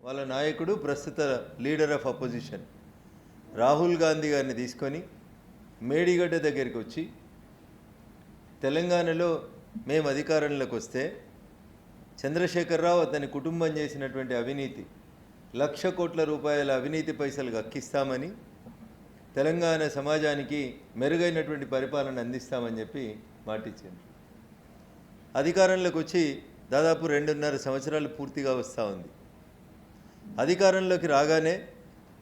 వాళ్ళ నాయకుడు ప్రస్తుత leader of opposition Rahul Gandhi గారిని తీసుకొని మేడిగడ్డ దగ్గరికి వచ్చి తెలంగాణలో మేము అధికారంలోకి వస్తే చంద్రశేఖరరావు అతని కుటుంబం చేసినటువంటి అవినీతి 1,00,00,000 కోట్ల రూపాయల అవినీతి పైసలు అక్కిస్తామని తెలంగాణ సమాజానికి మెరుగైనటువంటి పరిపాలన అందిస్తామని చెప్పి మాటిచ్చింది. అధికారంలోకి వచ్చి దాదాపు 2.5 సంవత్సరాలు పూర్తిగా వస్తూ ఉంది. అధికారంలోకి రాగానే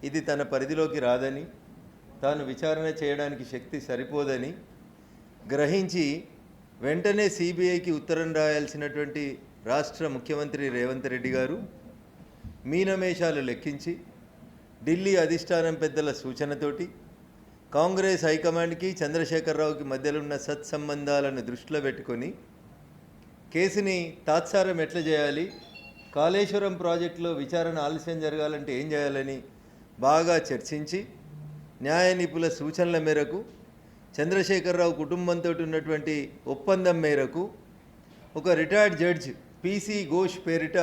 ఇది తన పరిధిలోకి రాదని, తాను విచారణ చేయడానికి శక్తి సరిపోదని గ్రహించి వెంటనే సిబిఐకి ఉత్తరం రాయాల్సినటువంటి రాష్ట్ర ముఖ్యమంత్రి రేవంత్ రెడ్డి గారు మీనమేషాలు లెక్కించి ఢిల్లీ అధిష్టానం పెద్దల సూచనతోటి కాంగ్రెస్ హైకమాండ్కి చంద్రశేఖరరావుకి మధ్యలో ఉన్న సత్సంబంధాలను దృష్టిలో పెట్టుకొని కేసుని తాత్సారం ఎట్లా చేయాలి, కాళేశ్వరం ప్రాజెక్టులో విచారణ ఆలస్యం జరగాలంటే ఏం చేయాలని బాగా చర్చించి న్యాయ నిపుణుల సూచనల మేరకు చంద్రశేఖరరావు కుటుంబంతో ఉన్నటువంటి ఒప్పందం మేరకు ఒక రిటైర్డ్ జడ్జ్ పిసి ఘోష్ పేరిట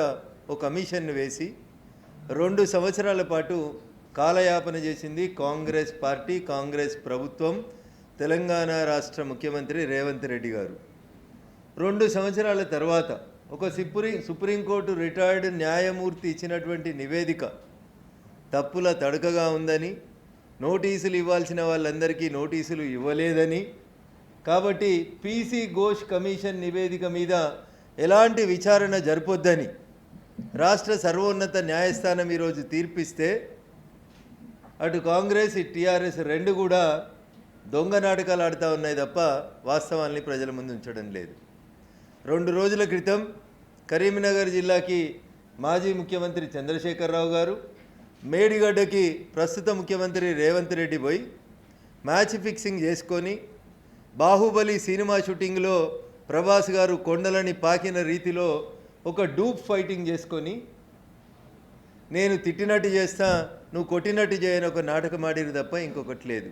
ఒక కమిషన్ను వేసి 2 సంవత్సరాల పాటు కాలయాపన చేసింది కాంగ్రెస్ పార్టీ, కాంగ్రెస్ ప్రభుత్వం, తెలంగాణ రాష్ట్ర ముఖ్యమంత్రి రేవంత్ రెడ్డి గారు. 2 సంవత్సరాల తర్వాత ఒక సుప్రీంకోర్టు రిటైర్డ్ న్యాయమూర్తి ఇచ్చినటువంటి నివేదిక తప్పుల తడకగా ఉందని, నోటీసులు ఇవ్వాల్సిన వాళ్ళందరికీ నోటీసులు ఇవ్వలేదని, కాబట్టి పిసి ఘోష్ కమిషన్ నివేదిక మీద ఎలాంటి విచారణ జరపొద్దని రాష్ట్ర సర్వోన్నత న్యాయస్థానం ఈరోజు తీర్పిస్తే అటు కాంగ్రెస్ ఇటు టీఆర్ఎస్ రెండు కూడా దొంగ నాటకాలు ఆడుతూ ఉన్నాయి తప్ప వాస్తవాల్ని ప్రజల ముందు ఉంచడం లేదు. 2 రోజుల క్రితం కరీంనగర్ జిల్లాకి మాజీ ముఖ్యమంత్రి చంద్రశేఖరరావు గారు, మేడిగడ్డకి ప్రస్తుత ముఖ్యమంత్రి రేవంత్ రెడ్డి పోయి మ్యాచ్ ఫిక్సింగ్ చేసుకొని బాహుబలి సినిమా షూటింగ్లో ప్రభాస్ గారు కొండలని పాకిన రీతిలో ఒక డూప్ ఫైటింగ్ చేసుకొని నేను తిట్టినట్టు చేస్తా, నువ్వు కొట్టినట్టు చేయని ఒక నాటకం ఆడిరు తప్ప ఇంకొకటి లేదు.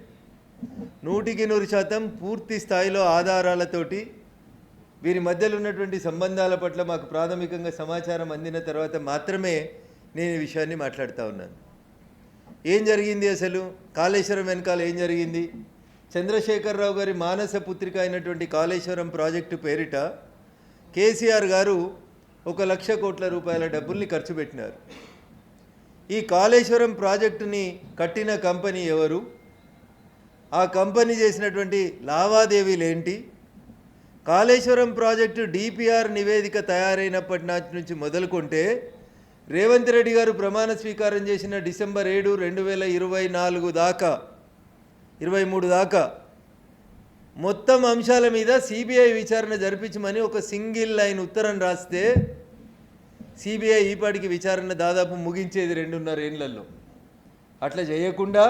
100% పూర్తి స్థాయిలో ఆధారాలతోటి వీరి మధ్యలో ఉన్నటువంటి సంబంధాల పట్ల మాకు ప్రాథమికంగా సమాచారం అందిన తర్వాత మాత్రమే నేను ఈ విషయాన్ని మాట్లాడుతూ ఉన్నాను. ఏం జరిగింది అసలు, కాళేశ్వరం వెనకాల ఏం జరిగింది? చంద్రశేఖరరావు గారి మానస పుత్రిక అయినటువంటి కాళేశ్వరం ప్రాజెక్టు పేరిట కేసీఆర్ గారు 1,00,00,000 కోట్ల రూపాయల డబ్బుల్ని ఖర్చు పెట్టినారు. ఈ కాళేశ్వరం ప్రాజెక్టుని కట్టిన కంపెనీ ఎవరు, ఆ కంపెనీ చేసినటువంటి లావాదేవీలు ఏంటి, కాళేశ్వరం ప్రాజెక్టు డిపిఆర్ నివేదిక తయారైనప్పటి నుంచి మొదలుకుంటే రేవంత్ రెడ్డి గారు ప్రమాణ స్వీకారం చేసిన డిసెంబర్ 7, 2024 దాకా 23 దాకా మొత్తం అంశాల మీద సిబిఐ విచారణ జరిపించమని ఒక సింగిల్ లైన్ ఉత్తరం రాస్తే సిబిఐ ఈపాటికి విచారణ దాదాపు ముగించేది 2.5 ఏళ్లలో. అట్లా చేయకుండా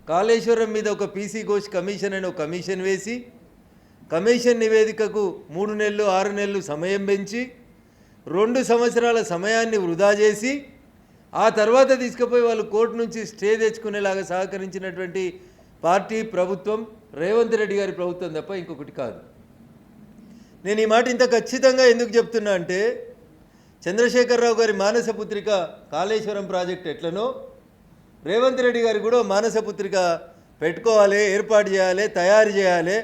కాళేశ్వరం మీద ఒక పిసి ఘోష్ కమిషన్ అని ఒక కమిషన్ వేసి కమిషన్ నివేదికకు 3 నెలలు 6 నెలలు సమయం పెంచి 2 సంవత్సరాల సమయాన్ని వృధా చేసి ఆ తర్వాత తీసుకుపోయి వాళ్ళు కోర్టు నుంచి స్టే తెచ్చుకునేలాగా సహకరించినటువంటి పార్టీ ప్రభుత్వం రేవంత్ రెడ్డి గారి ప్రభుత్వం తప్ప ఇంకొకటి కాదు. నేను ఈ మాట ఇంత ఖచ్చితంగా ఎందుకు చెప్తున్నా అంటే చంద్రశేఖరరావు గారి మానస పుత్రిక కాళేశ్వరం ప్రాజెక్ట్ ఎట్లనో రేవంత్ రెడ్డి గారికి కూడా మానస పుత్రిక పెట్టుకోవాలి, ఏర్పాటు చేయాలి, తయారు చేయాలి.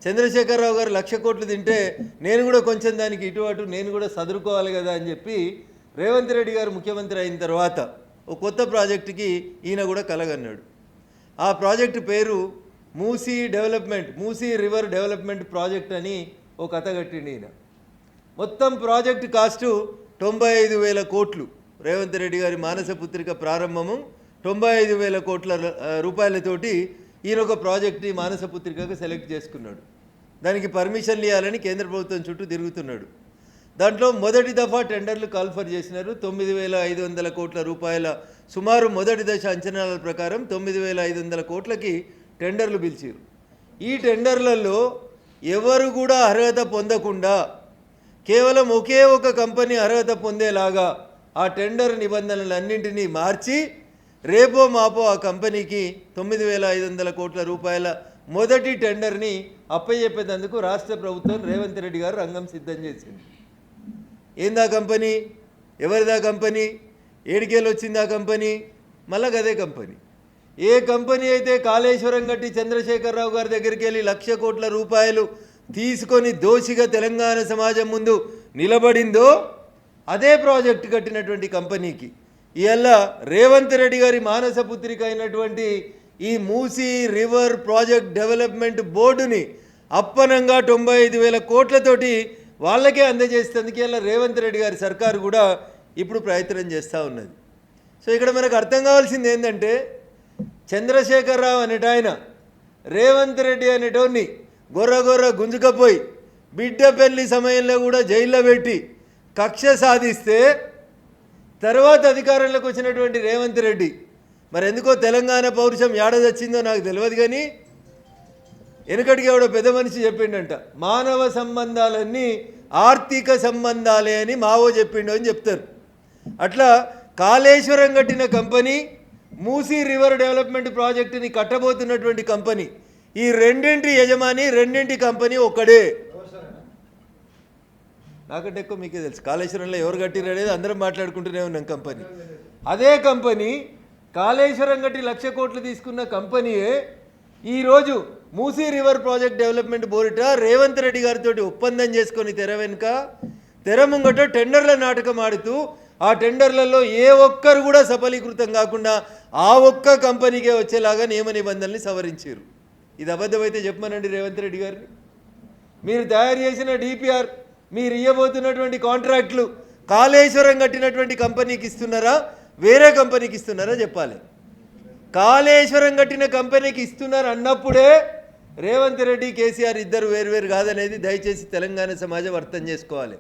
చంద్రశేఖరరావు గారు 1,00,00,000 కోట్లు తింటే నేను కూడా కొంచెం దానికి ఇటు అటు నేను కూడా సదురుకోవాలి కదా అని చెప్పి రేవంత్ రెడ్డి గారు ముఖ్యమంత్రి అయిన తర్వాత ఒక కొత్త ప్రాజెక్టుకి ఈయన కూడా కలగన్నాడు. ఆ ప్రాజెక్టు పేరు మూసీ రివర్ డెవలప్మెంట్ ప్రాజెక్ట్ అని ఒక కథ కట్టిండి ఈయన. మొత్తం ప్రాజెక్టు కాస్టు 95,000 కోట్లు. రేవంత్ రెడ్డి గారి మానస పుత్రిక ప్రారంభము 95,000 కోట్ల రూపాయలతోటి ఈయన ఒక ప్రాజెక్టు మానస పుత్రికగా సెలెక్ట్ చేసుకున్నాడు. దానికి పర్మిషన్లు ఇవ్వాలని కేంద్ర ప్రభుత్వం చుట్టూ తిరుగుతున్నాడు. దాంట్లో మొదటి దఫా టెండర్లు కాల్ఫర్ చేసినారు. 9,500 కోట్ల రూపాయల సుమారు మొదటి దశ అంచనాల ప్రకారం 9,500 కోట్లకి టెండర్లు పిలిచారు. ఈ టెండర్లలో ఎవరు కూడా అర్హత పొందకుండా కేవలం ఒకే ఒక కంపెనీ అర్హత పొందేలాగా ఆ టెండర్ నిబంధనలన్నింటినీ మార్చి రేపో మాపో ఆ కంపెనీకి 9,500 కోట్ల రూపాయల మొదటి టెండర్ని అప్పచెప్పేందుకు రాష్ట్ర ప్రభుత్వం రేవంత్ రెడ్డి గారు రంగం సిద్ధం చేసింది. ఏందా కంపెనీ, ఎవరిదా కంపెనీ, ఏడికేళ్ళు వచ్చింది ఆ కంపెనీ? మళ్ళీ అదే కంపెనీ. ఏ కంపెనీ అయితే కాళేశ్వరం కట్టి చంద్రశేఖరరావు గారి దగ్గరికి వెళ్ళి 1,00,000 కోట్ల రూపాయలు తీసుకొని దోషిగా తెలంగాణ సమాజం ముందు నిలబడిందో అదే ప్రాజెక్టు కట్టినటువంటి కంపెనీకి ఇవాళ రేవంత్ రెడ్డి గారి మానస పుత్రిక అయినటువంటి ఈ మూసీ రివర్ ప్రాజెక్ట్ డెవలప్మెంట్ బోర్డుని అప్పనంగా 95,000 కోట్లతోటి వాళ్ళకే అందజేసేందుకు ఇలా రేవంత్ రెడ్డి గారి సర్కారు కూడా ఇప్పుడు ప్రయత్నం చేస్తూ ఉన్నది. సో ఇక్కడ మనకు అర్థం కావాల్సింది ఏంటంటే చంద్రశేఖరరావు అనేటాయన రేవంత్ రెడ్డి అనేటోని గొర్ర గుంజుకపోయి బిడ్డ పెళ్లి సమయంలో కూడా జైల్లో పెట్టి కక్ష సాధిస్తే తర్వాత అధికారంలోకి వచ్చినటువంటి రేవంత్ రెడ్డి మరి ఎందుకో తెలంగాణ పౌరుషం ఏడాదొచ్చిందో నాకు తెలియదు, కానీ వెనుకటికి ఎవడో పెద్ద మనిషి చెప్పిండంట, మానవ సంబంధాలన్నీ ఆర్థిక సంబంధాలే అని మావో చెప్పిండు అని చెప్తారు. అట్లా కాళేశ్వరం కట్టిన కంపెనీ, మూసీ రివర్ డెవలప్మెంట్ ప్రాజెక్టుని కట్టబోతున్నటువంటి కంపెనీ, ఈ రెండింటి యజమాని రెండింటి కంపెనీ ఒక్కడే. నాకంటే ఎక్కువ మీకే తెలుసు కాళేశ్వరంలో ఎవరు కట్టిరు అనేది అందరం మాట్లాడుకుంటూనే ఉన్నాం. కంపెనీ అదే కంపెనీ కాళేశ్వరం కట్టి 1,00,000 కోట్లు తీసుకున్న కంపెనీయే ఈరోజు మూసీ రివర్ ప్రాజెక్ట్ డెవలప్మెంట్ బోర్డుట రేవంత్ రెడ్డి గారితో ఒప్పందం చేసుకొని తెర వెనుక తెర ముంగట టెండర్ల నాటకం ఆడుతూ ఆ టెండర్లలో ఏ ఒక్కరు కూడా సఫలీకృతం కాకుండా ఆ ఒక్క కంపెనీకే వచ్చేలాగా నియమ నిబంధనల్ని సవరించారు. ఇది అబద్ధమైతే చెప్పమనండి రేవంత్ రెడ్డి గారిని. మీరు తయారు చేసిన డిపిఆర్, మీరు ఇవ్వబోతున్నటువంటి కాంట్రాక్ట్లు కాళేశ్వరం కట్టినటువంటి కంపెనీకి ఇస్తున్నారా వేరే కంపెనీకి ఇస్తున్నారా చెప్పాలి. కాళేశ్వరం కట్టిన కంపెనీకి ఇస్తున్నారు అన్నప్పుడే రేవంత్ రెడ్డి కేసీఆర్ ఇద్దరు వేరువేరు కాదనేది దయచేసి తెలంగాణ సమాజం అర్థం చేసుకోవాలి.